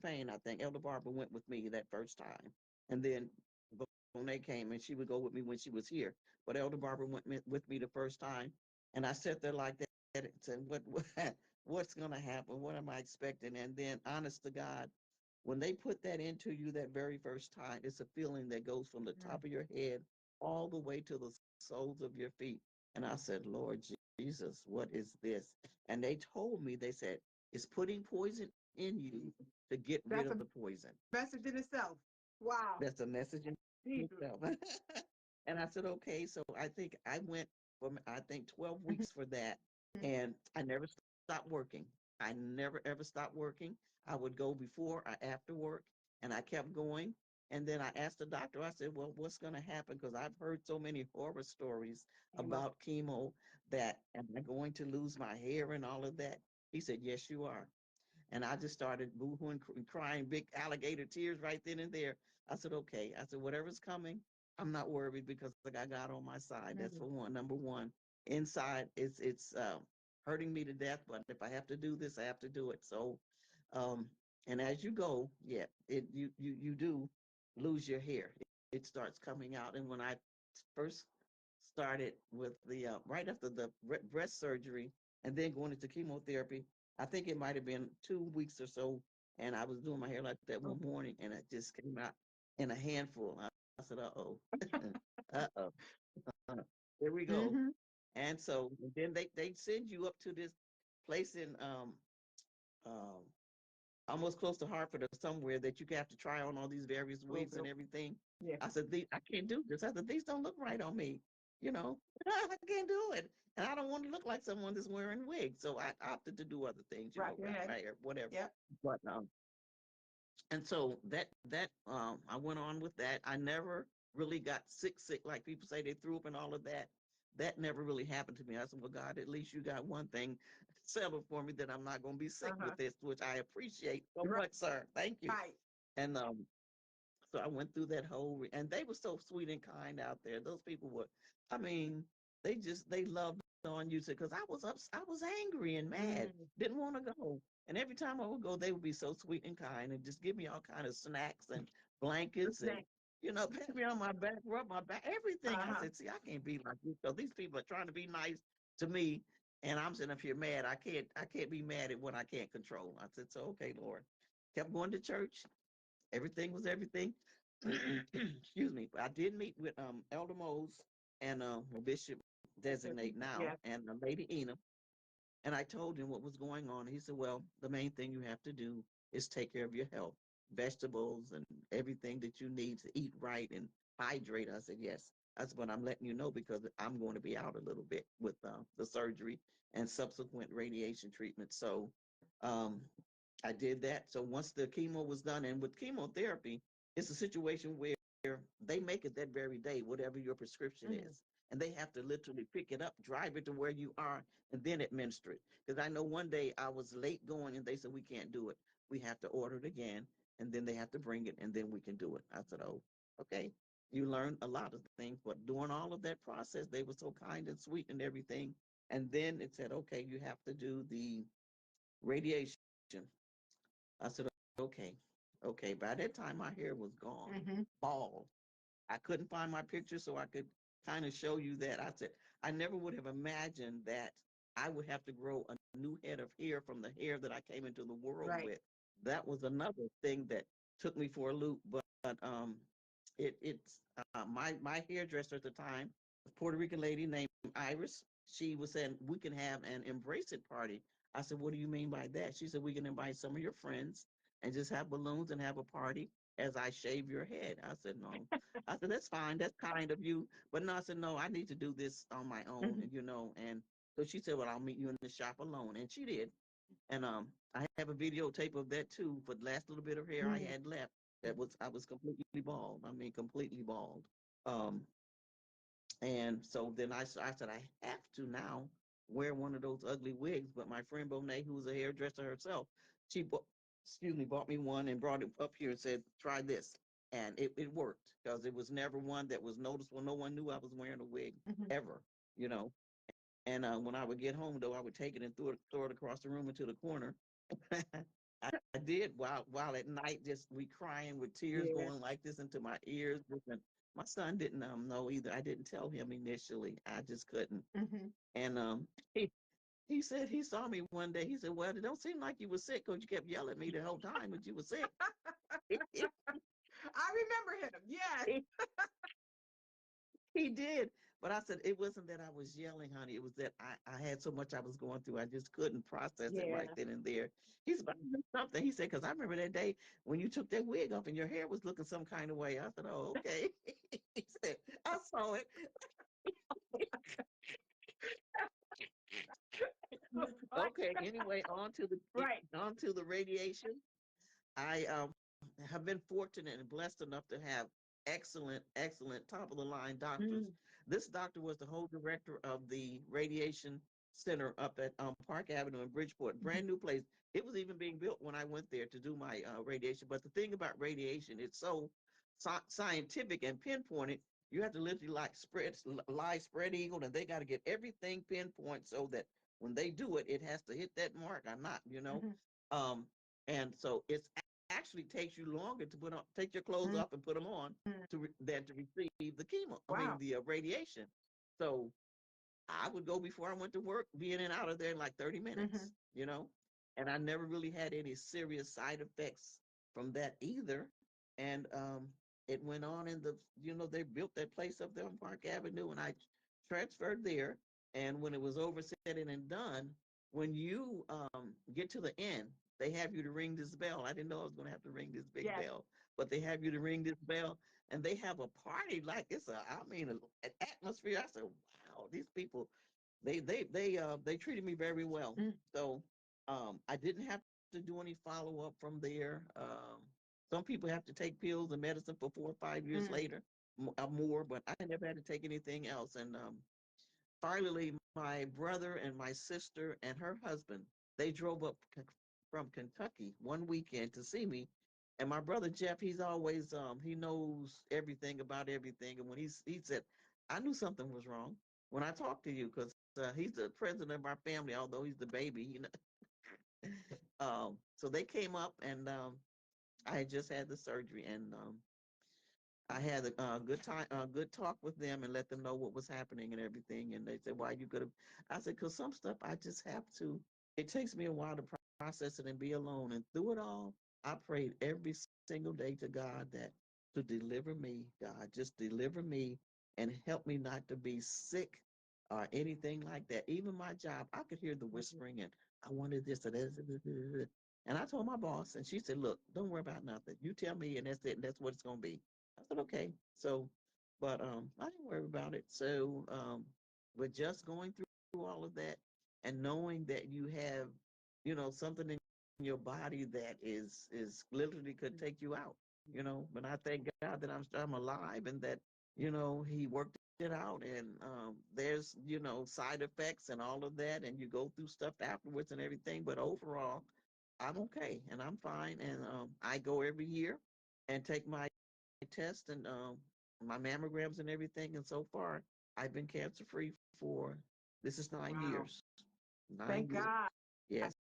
pain, I think Elder Barbara went with me that first time. And then Bonet came and she would go with me when she was here. But Elder Barbara with me the first time. And I sat there like that and said, what's going to happen? What am I expecting? And then, honest to God, when they put that into you that very first time, it's a feeling that goes from the top of your head all the way to the soles of your feet. And I said, Lord Jesus, what is this? And they told me, they said, it's putting poison in you to get rid of That's the a poison. message in itself. Wow. That's a message in Jesus. itself. And I said, okay. So I think I went for, I think, 12 Mhm. weeks for that. And I never stopped working. I never, ever stopped working. I would go before or after work, and I kept going. And then I asked the doctor, I said, well, what's going to happen? Because I've heard so many horror stories Chemo. about chemo that am I going to lose my hair and all of that? He said, yes, you are. And I just started boohooing and crying big alligator tears right then and there. I said, okay. I said, whatever's coming, I'm not worried because I got God on my side. That's Mhm. for one. Number one, inside it's hurting me to death, but if I have to do this, I have to do it. So, um, and as you go, yeah, you do lose your hair. It starts coming out. And when I first started with the right after the breast surgery and then going into chemotherapy, I think it might have been 2 weeks or so. And I was doing my hair like that one morning and it just came out in a handful. I said, uh-oh, uh-oh, here we go. Mhm. And so then they send you up to this place in um, almost close to Hartford or somewhere that you have to try on all these various Oh, wigs and Bill. everything. Yeah. I said, I can't do this. I said, these don't look right on me. You know, I can't do it. And I don't want to look like someone that's wearing wigs. So I opted to do other things, Right. Go wrap ahead. my hair, whatever. Yep. But and so that I went on with that. I never really got sick like people say they threw up and all of that. That never really happened to me. I said, well, God, at least you got one thing settled for me that I'm not going to be sick Uh-huh. with this, which I appreciate so Right. much, sir. Thank you. Right. And so I went through that whole, and they were so sweet and kind out there. Those people were, I mean, they loved on you because I was angry and mad, Mm. didn't want to go. And every time I would go, they would be so sweet and kind and just give me all kind of snacks and The blankets and, snack. pat me on my back, rub my back, everything. I Uh-huh. said, see, I can't be like this. So these people are trying to be nice to me, and I'm sitting up here mad. I can't be mad at what I can't control. I said, so okay, Lord. Kept going to church. Everything was everything. Excuse me. But I did meet with Elder Mose and Bishop That's it. designate now Yeah. and Lady Ena. And I told him what was going on. He said, well, the main thing you have to do is take care of your health, vegetables and everything that you need to eat right and hydrate. I said, yes. I said, but I'm letting you know because I'm going to be out a little bit with the surgery and subsequent radiation treatment. So um, I did that. So once the chemo was done, and with chemotherapy, it's a situation where they make it that very day, whatever your prescription Mhm. is. And they have to literally pick it up, drive it to where you are, and then administer it. Because I know one day I was late going and they said, we can't do it. We have to order it again. And then they have to bring it and then we can do it. I said, oh, okay. You learn a lot of things. But during all of that process, they were so kind and sweet and everything. And then it said, okay, you have to do the radiation. I said, okay. Okay. By that time, my hair was gone, Mhm. bald. I couldn't find my picture so I could kind of show you that. I said, I never would have imagined that I would have to grow a new head of hair from the hair that I came into the world Right. with. That was another thing that took me for a loop. But it's my hairdresser at the time, a Puerto Rican lady named Iris. She was saying we can have an embrace it party. I said, what do you mean by that? She said, we can invite some of your friends and just have balloons and have a party as I shave your head. I said, no. I said, that's fine. That's kind of you. But no, I said, no, I need to do this on my own. Mhm. And so she said, well, I'll meet you in the shop alone. And she did. And I have a videotape of that too for the last little bit of hair I Mhm. had left. I was completely bald. I mean, completely bald. Um, and so then I said, I have to now wear one of those ugly wigs. But my friend Bonet, who was a hairdresser herself, she bought, excuse me, bought me one and brought it up here and said, try this. And it worked because it was never one that was noticeable. No one knew I was wearing a wig Mhm. ever, you know. And when I would get home, though, I would take it and throw it across the room into the corner. I did while at night, just we crying with tears Yeah. going like this into my ears. And my son didn't know either. I didn't tell him initially. I just couldn't. Hmm. And he said he saw me one day. He said, "Well, it don't seem like you were sick because you kept yelling at me the whole time that you were sick." I remember him. Yes. he, he did. But I said, it wasn't that I was yelling, honey. It was that I had so much I was going through. I just couldn't process it Yeah. right then and there. He said, "But I know something." He said, "Because I remember that day when you took that wig off and your hair was looking some kind of way." I said, "Oh, okay." He said, "I saw it." Okay. Anyway, Right. on to the radiation. I have been fortunate and blessed enough to have excellent top of the line doctors. Mm. This doctor was the whole director of the radiation center up at Park Avenue in Bridgeport, brand new place. It was even being built when I went there to do my radiation. But the thing about radiation, it's so scientific and pinpointed. You have to literally like spread eagle, and they got to get everything pinpoint so that when they do it, it has to hit that mark or not. Hmm. Um, and so it's actually takes you longer to take your clothes Mm. off and put them on than to receive the chemo. I mean Wow. the radiation. So I would go before I went to work, be in and out of there in like 30 Hmm. minutes. And I never really had any serious side effects from that either. And it went on they built that place up there on Park Avenue, and I transferred there. And when it was over, said and done, when you get to the end, they have you to ring this bell. I didn't know I was going to have to ring this big Yes. bell, but they have you to ring this bell, and they have a party like an atmosphere. I said, wow, these people, they treated me very well. Mm. So I didn't have to do any follow up from there. Some people have to take pills and medicine for 4 or 5 years Mm. later, more, but I never had to take anything else. And finally, my brother and my sister and her husband, they drove up from Kentucky one weekend to see me. And my brother Jeff, he's always he knows everything about everything. And when he said, I knew something was wrong when I talked to you, because he's the president of our family, although he's the baby. So they came up, and I had just had the surgery, and I had a good time, good talk with them, and let them know what was happening and everything. And they said, "Why you could have?" I said, "Because some stuff I just have to. It takes me a while to process it and be alone. And through it all, I prayed every single day to God that to deliver me, God, just deliver me and help me not to be sick or anything like that. Even my job, I could hear the whispering, and I wanted this or this. And I told my boss, and she said, "Look, don't worry about nothing. You tell me, and that's it. And that's what it's going to be." I said, "Okay." So, but I didn't worry about it. So, but just going through all of that and knowing that you have, something in your body that is literally could take you out. But I thank God that I'm alive, and that He worked it out, and there's side effects and all of that, and you go through stuff afterwards and everything. But overall, I'm okay and I'm fine, and I go every year and take my test and my mammograms and everything. And so far, I've been cancer free for this is nine Wow. years. Nine Thank years. God. Yes.